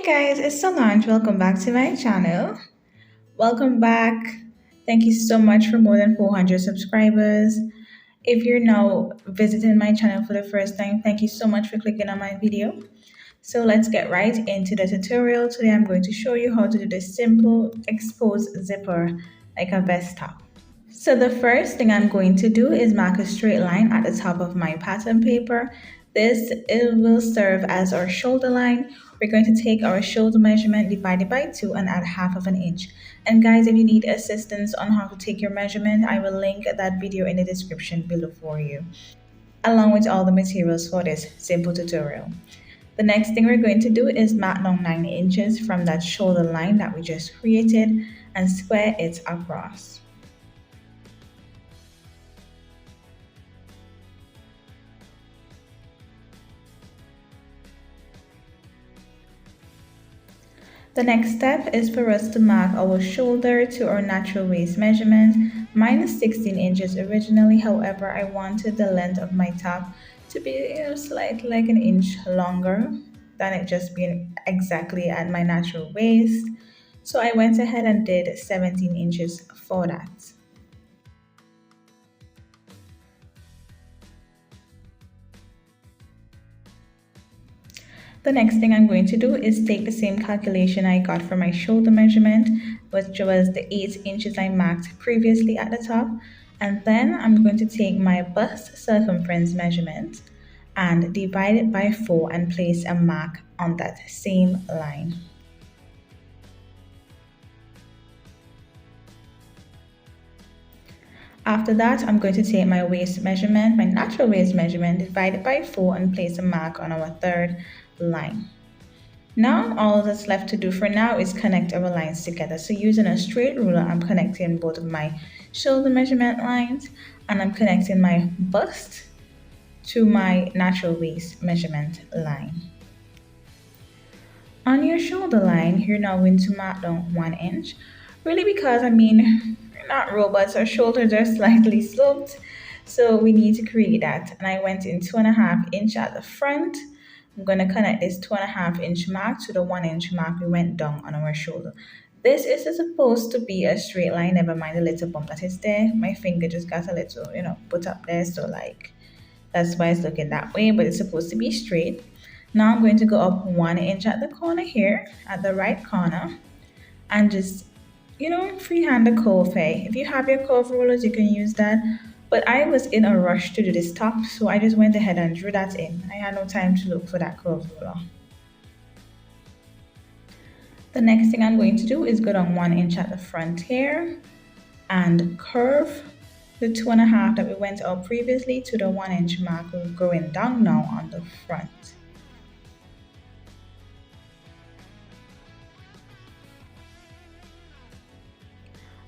Hey guys, it's Solange. Welcome back to my channel. Welcome back. Thank you so much for more than 400 subscribers. If you're now visiting my channel for the first time, thank you so much for clicking on my video. So let's get right into the tutorial. Today I'm going to show you how to do this simple exposed zipper like a vest top. So the first thing I'm going to do is mark a straight line at the top of my pattern paper. This it will serve as our shoulder line. We're going to take our shoulder measurement, divided by 2 and add half of an inch. And guys, if you need assistance on how to take your measurement, I will link that video in the description below for you, along with all the materials for this simple tutorial. The next thing we're going to do is mark down 9 inches from that shoulder line that we just created and square it across. The next step is for us to mark our shoulder to our natural waist measurement. Mine is 16 inches originally, however, I wanted the length of my top to be slightly like an inch longer than it just being exactly at my natural waist. So I went ahead and did 17 inches for that. The next thing I'm going to do is take the same calculation I got for my shoulder measurement, which was the 8 inches I marked previously at the top, and then I'm going to take my bust circumference measurement and divide it by 4 and place a mark on that same line. After that, I'm going to take my waist measurement, my natural waist measurement, divide it by 4 and place a mark on our third line. Now, all that's left to do for now is connect our lines together. So using a straight ruler, I'm connecting both of my shoulder measurement lines and I'm connecting my bust to my natural waist measurement line. On your shoulder line, you're now going to mark down 1 inch. Really because, we're not robots, our shoulders are slightly sloped. So we need to create that. And I went in 2.5 inch at the front. I'm going to connect this 2.5 inch mark to the 1 inch mark we went down on our shoulder. This is supposed to be a straight line, never mind the little bump that is there. My finger just got a little, put up there. So that's why it's looking that way, but it's supposed to be straight. Now I'm going to go up 1 inch at the corner here, at the right corner, and just, freehand the curve here. If you have your curve rulers, you can use that. But I was in a rush to do this top, so I just went ahead and drew that in. I had no time to look for that curve ruler. The next thing I'm going to do is go down 1 inch at the front here and curve the 2.5 that we went up previously to the 1 inch mark. We're going down now on the front.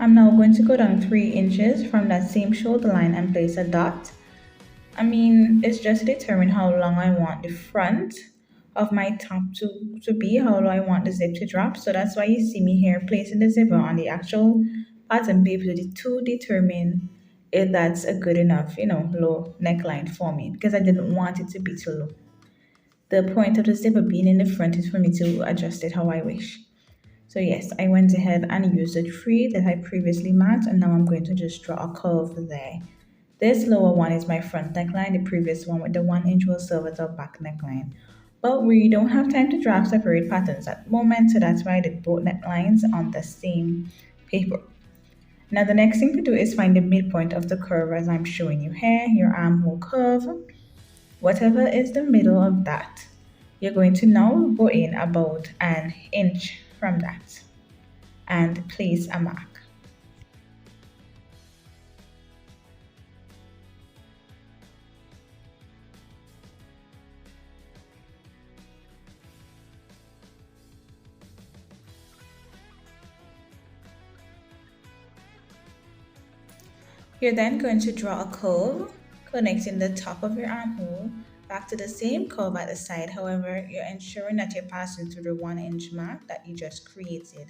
I'm now going to go down 3 inches from that same shoulder line and place a dot. It's just to determine how long I want the front of my top to be, how low I want the zip to drop. So that's why you see me here placing the zipper on the actual pattern paper to determine if that's a good enough, low neckline for me, because I didn't want it to be too low. The point of the zipper being in the front is for me to adjust it how I wish. So yes, I went ahead and used the 3 that I previously marked, and now I'm going to just draw a curve there. This lower one is my front neckline. The previous one with the 1 inch will serve as our back neckline. But we don't have time to draft separate patterns at the moment, so that's why I did both necklines on the same paper. Now the next thing to do is find the midpoint of the curve as I'm showing you here, your armhole curve. Whatever is the middle of that, you're going to now go in about an inch from that and place a mark. You're then going to draw a curve connecting the top of your armhole back to the same curve at the side. However, you're ensuring that you're passing through the 1 inch mark that you just created.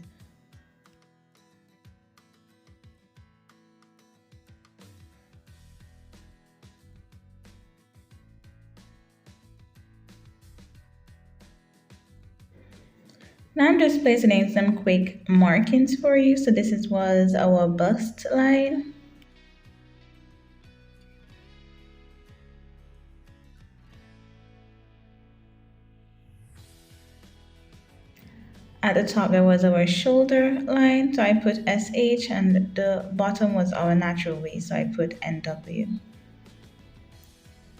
Now I'm just placing in some quick markings for you. So was our bust line. At the top there was our shoulder line, so I put SH, and the bottom was our natural waist, so I put NW.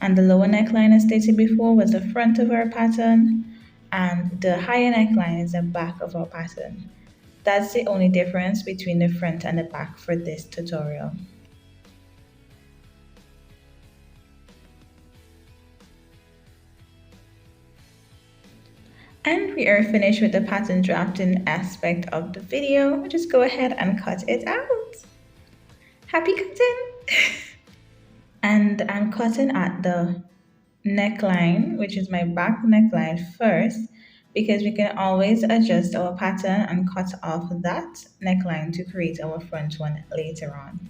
And the lower neckline, as stated before, was the front of our pattern, and the higher neckline is the back of our pattern. That's the only difference between the front and the back for this tutorial. And we are finished with the pattern drafting aspect of the video. Just go ahead and cut it out. Happy cutting! And I'm cutting at the neckline, which is my back neckline first, because we can always adjust our pattern and cut off that neckline to create our front one later on.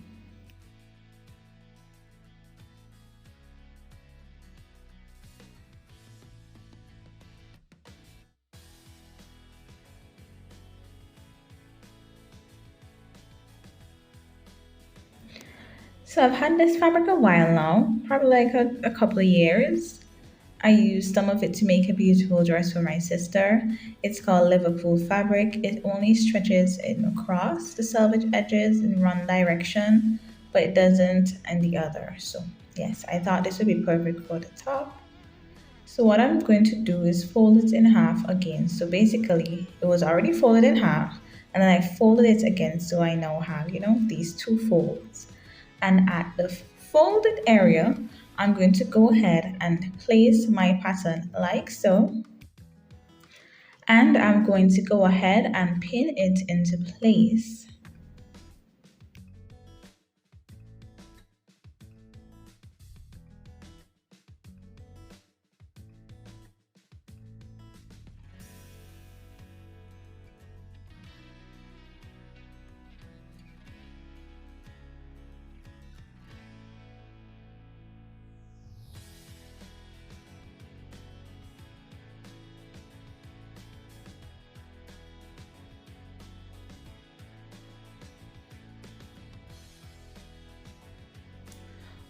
So I've had this fabric a while now, probably like a couple of years. I used some of it to make a beautiful dress for my sister. It's called Liverpool fabric. It only stretches in across the selvage edges in one direction, but it doesn't in the other. So yes, I thought this would be perfect for the top. So what I'm going to do is fold it in half again. So basically, it was already folded in half, and then I folded it again, so I now have, these two folds. And at the folded area, I'm going to go ahead and place my pattern like so. And I'm going to go ahead and pin it into place.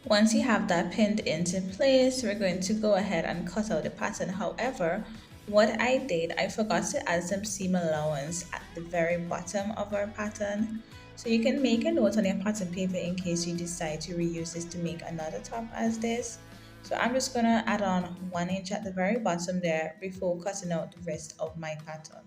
Once you have that pinned into place, we're going to go ahead and cut out the pattern. However, what I did, I forgot to add some seam allowance at the very bottom of our pattern. So you can make a note on your pattern paper in case you decide to reuse this to make another top as this. So I'm just gonna add on 1 inch at the very bottom there before cutting out the rest of my pattern.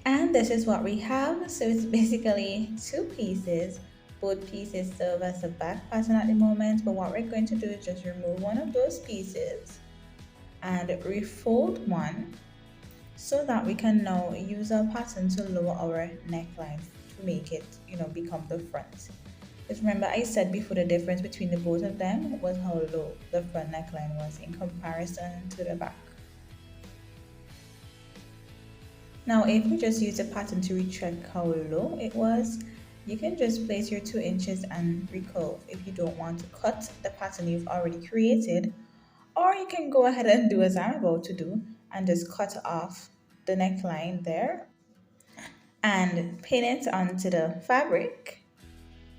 And this is what we have. So it's basically two pieces. Both pieces serve as a back pattern at the moment, but what we're going to do is just remove one of those pieces and refold one so that we can now use our pattern to lower our neckline to make it, become the front. Because remember I said before the difference between the both of them was how low the front neckline was in comparison to the back. Now, if we just use a pattern to recheck how low it was, you can just place your 2 inches and recurve if you don't want to cut the pattern you've already created, or you can go ahead and do as I'm about to do and just cut off the neckline there and pin it onto the fabric,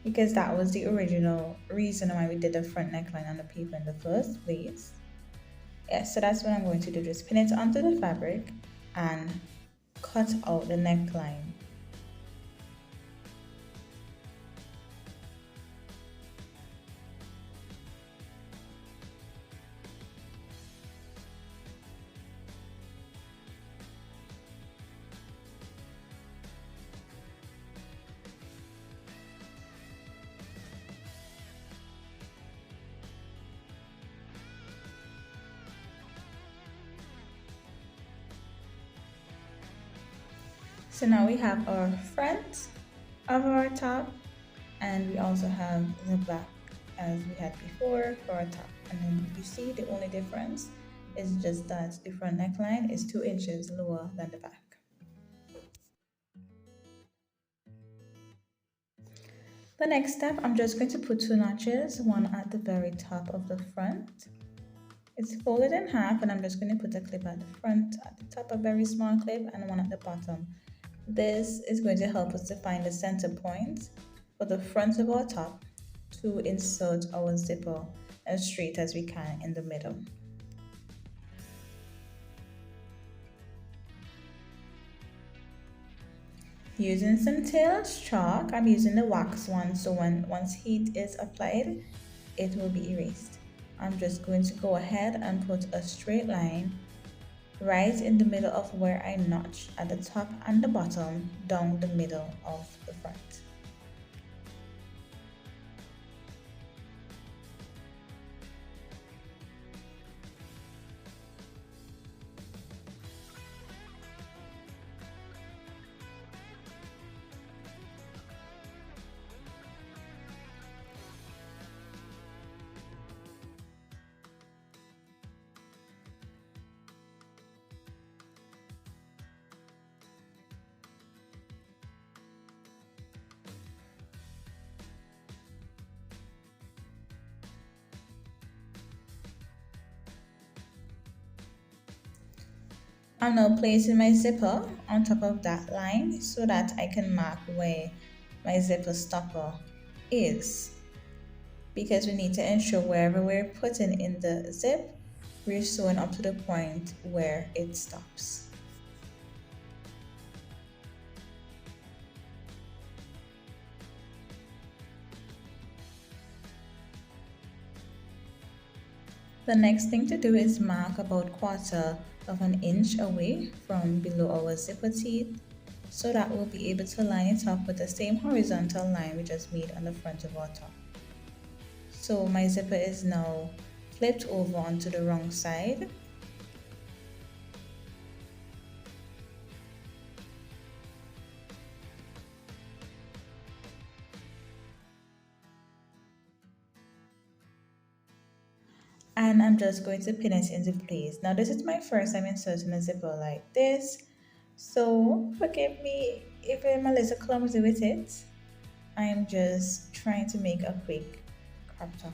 because that was the original reason why we did the front neckline on the paper in the first place. Yes, so that's what I'm going to do, just pin it onto the fabric and cut out the neckline. So now we have our front of our top, and we also have the back as we had before for our top. And then you see the only difference is just that the front neckline is 2 inches lower than the back. The next step, I'm just going to put 2 notches, one at the very top of the front. It's folded in half, and I'm just going to put a clip at the front, at the top, a very small clip, and one at the bottom. This is going to help us to find the center point for the front of our top to insert our zipper as straight as we can in the middle. Using some tailor's chalk, I'm using the wax one, so once heat is applied, it will be erased. I'm just going to go ahead and put a straight line right in the middle of where I notch at the top and the bottom down the middle of the front. I'm now placing my zipper on top of that line so that I can mark where my zipper stopper is. Because we need to ensure wherever we're putting in the zip, we're sewing up to the point where it stops. The next thing to do is mark about 1/4 inch away from below our zipper teeth, so that we'll be able to line it up with the same horizontal line we just made on the front of our top. So my zipper is now flipped over onto the wrong side. And I'm just going to pin it into place. Now this is my first time inserting a zipper like this, so forgive me if I'm a little clumsy with it. I am just trying to make a quick crop top.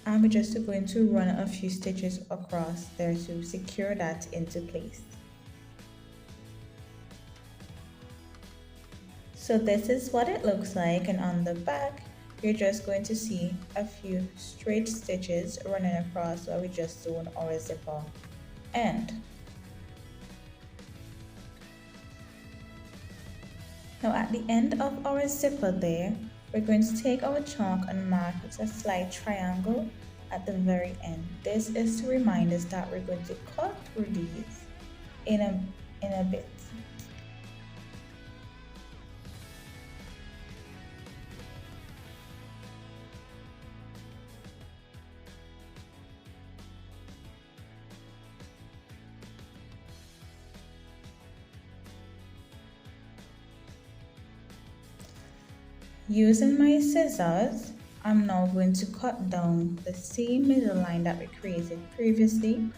I'm just going to run a few stitches across there to secure that into place. So this is what it looks like, and on the back you're just going to see a few straight stitches running across where we just sewn our zipper end. Now at the end of our zipper there, we're going to take our chalk and mark a slight triangle at the very end. This is to remind us that we're going to cut through these in a bit. Using my scissors, I'm now going to cut down the same middle line that we created previously,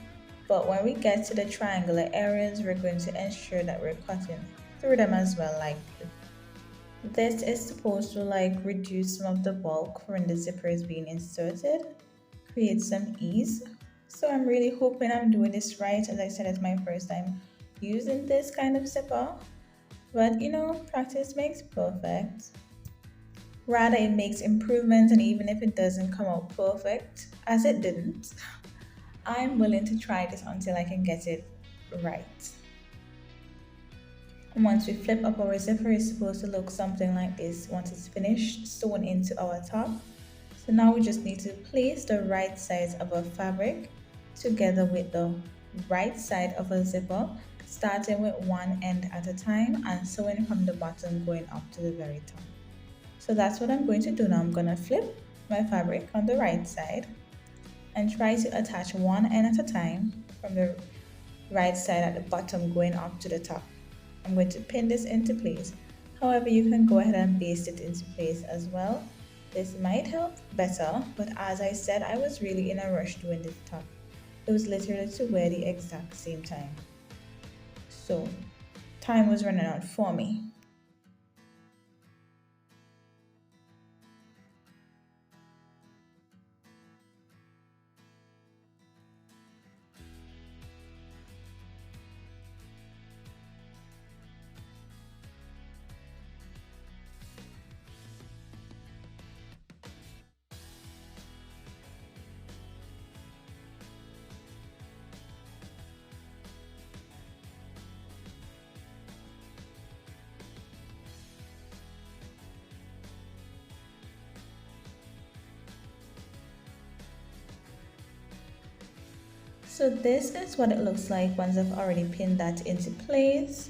but when we get to the triangular areas, we're going to ensure that we're cutting through them as well. Like this is supposed to reduce some of the bulk when the zipper is being inserted, create some ease. So I'm really hoping I'm doing this right. As I said, it's my first time using this kind of zipper, but practice makes perfect. Rather, it makes improvements, and even if it doesn't come out perfect, as it didn't, I'm willing to try this until I can get it right. And once we flip up our zipper, it's supposed to look something like this once it's finished sewn into our top. So now we just need to place the right sides of our fabric together with the right side of a zipper, starting with one end at a time and sewing from the bottom going up to the very top. So that's what I'm going to do now. I'm going to flip my fabric on the right side and try to attach one end at a time from the right side at the bottom going up to the top. I'm going to pin this into place. However, you can go ahead and baste it into place as well. This might help better, but as I said, I was really in a rush doing this top. It was literally to wear the exact same time. So time was running out for me. So this is what it looks like once I've already pinned that into place.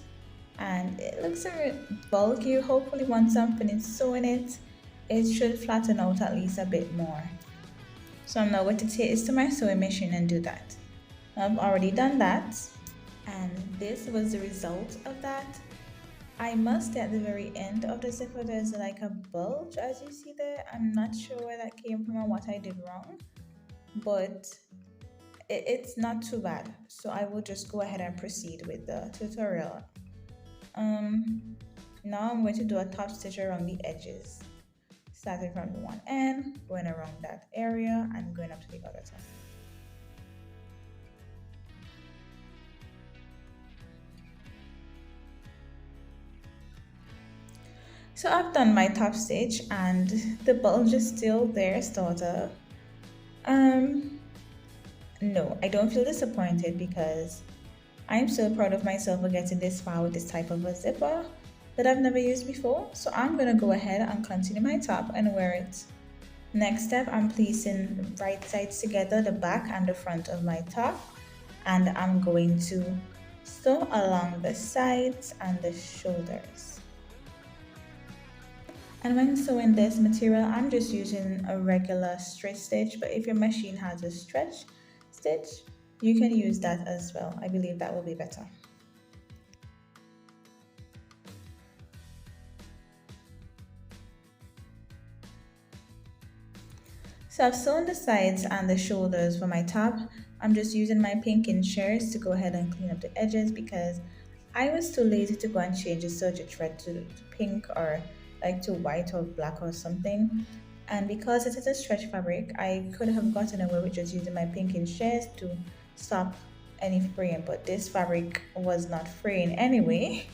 And it looks a bit bulky. Hopefully once I'm finished sewing it, it should flatten out at least a bit more. So I'm now going to take this to my sewing machine and do that. I've already done that, and this was the result of that. I must say at the very end of the zipper there's like a bulge as you see there. I'm not sure where that came from or what I did wrong, but it's not too bad. So I will just go ahead and proceed with the tutorial. Um, Now I'm going to do a top stitch around the edges, starting from the one end, going around that area and going up to the other side. So I've done my top stitch and the bulge is still there, sort of. Um, no, I don't feel disappointed because I'm so proud of myself for getting this far with this type of a zipper that I've never used before. So I'm gonna go ahead and continue my top and wear it. Next step, I'm placing right sides together, the back and the front of my top, and I'm going to sew along the sides and the shoulders. And when sewing this material, I'm just using a regular stretch stitch, but if your machine has a stretch stitch, you can use that as well. I believe that will be better. So I've sewn the sides and the shoulders for my top. I'm just using my pink in Shears to go ahead and clean up the edges because I was too lazy to go and change the serger thread to pink or like to white or black or something. And because it is a stretch fabric, I could have gotten away with just using my pink in Shears to stop any fraying, but this fabric was not fraying anyway.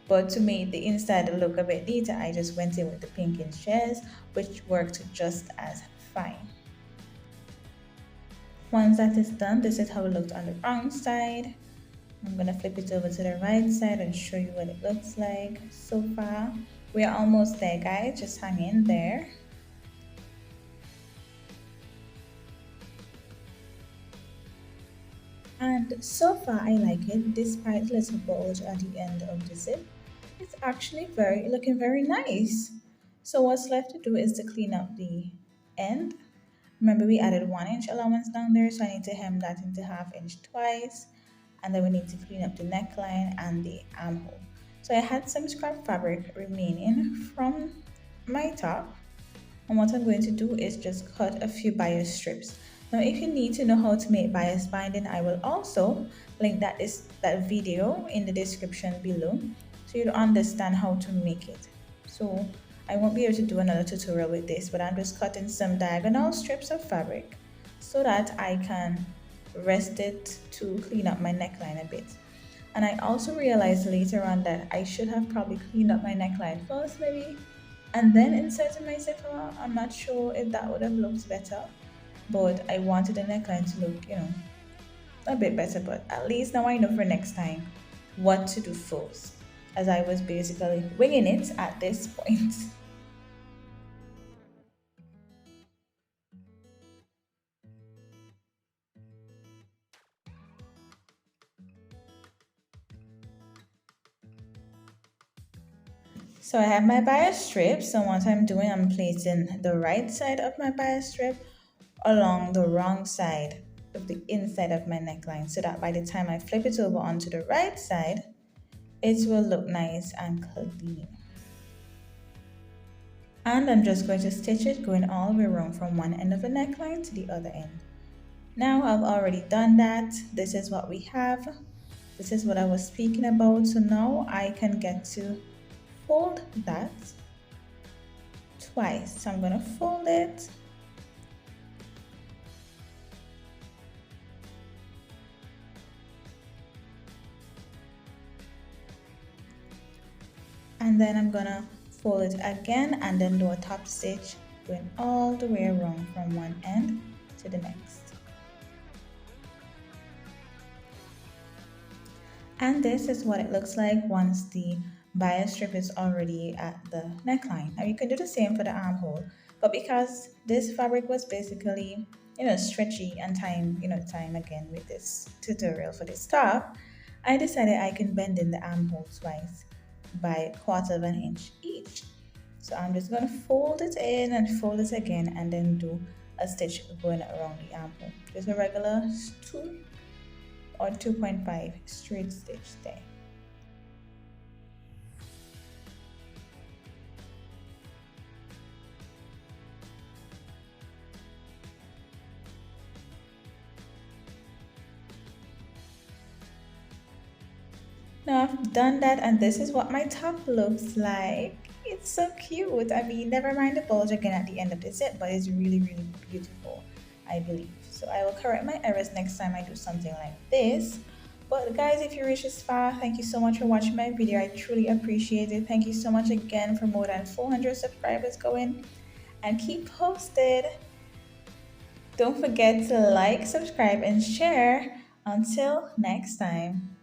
But to make the inside look a bit neater, I just went in with the pink in Shears, which worked just as fine. Once that is done, this is how it looked on the wrong side. I'm gonna flip it over to the right side and show you what it looks like so far. We are almost there, guys, just hang in there. And so far I like it, despite the little bulge at the end of the zip. It's actually looking very nice. So what's left to do is to clean up the end. Remember we added 1 inch allowance down there, so I need to hem that into 1/2 inch twice. And then we need to clean up the neckline and the armhole. So I had some scrap fabric remaining from my top, and what I'm going to do is just cut a few bias strips. Now if you need to know how to make bias binding, I will also link that video in the description below so you understand how to make it. So I won't be able to do another tutorial with this, but I'm just cutting some diagonal strips of fabric so that I can rest it to clean up my neckline a bit. And I also realized later on that I should have probably cleaned up my neckline first maybe and then inserted my zipper. I'm not sure if that would have looked better, but I wanted the neckline to look, a bit better. But at least now I know for next time what to do first, as I was basically winging it at this point. So I have my bias strip. So what I'm doing, I'm placing the right side of my bias strip along the wrong side of the inside of my neckline so that by the time I flip it over onto the right side, it will look nice and clean. And I'm just going to stitch it going all the way around from one end of the neckline to the other end. Now I've already done that. This is what we have. This is what I was speaking about. So now I can get to fold that twice. So I'm going to fold it, and then I'm gonna fold it again and then do a top stitch going all the way around from one end to the next. And this is what it looks like once the bias strip is already at the neckline. Now you can do the same for the armhole, but because this fabric was basically, stretchy and time again with this tutorial for this top, I decided I can bend in the armhole twice by 1/4 inch each. So I'm just gonna fold it in and fold it again and then do a stitch going around the armhole. Just a regular 2 or 2.5 straight stitch there. Now I've done that and this is what my top looks like. It's so cute. I mean, never mind the bulge again at the end of the zip, but it's really, really beautiful, I believe. So I will correct my errors next time I do something like this. But guys, if you reach this far, thank you so much for watching my video. I truly appreciate it. Thank you so much again for more than 400 subscribers going. And keep posted. Don't forget to like, subscribe, and share. Until next time.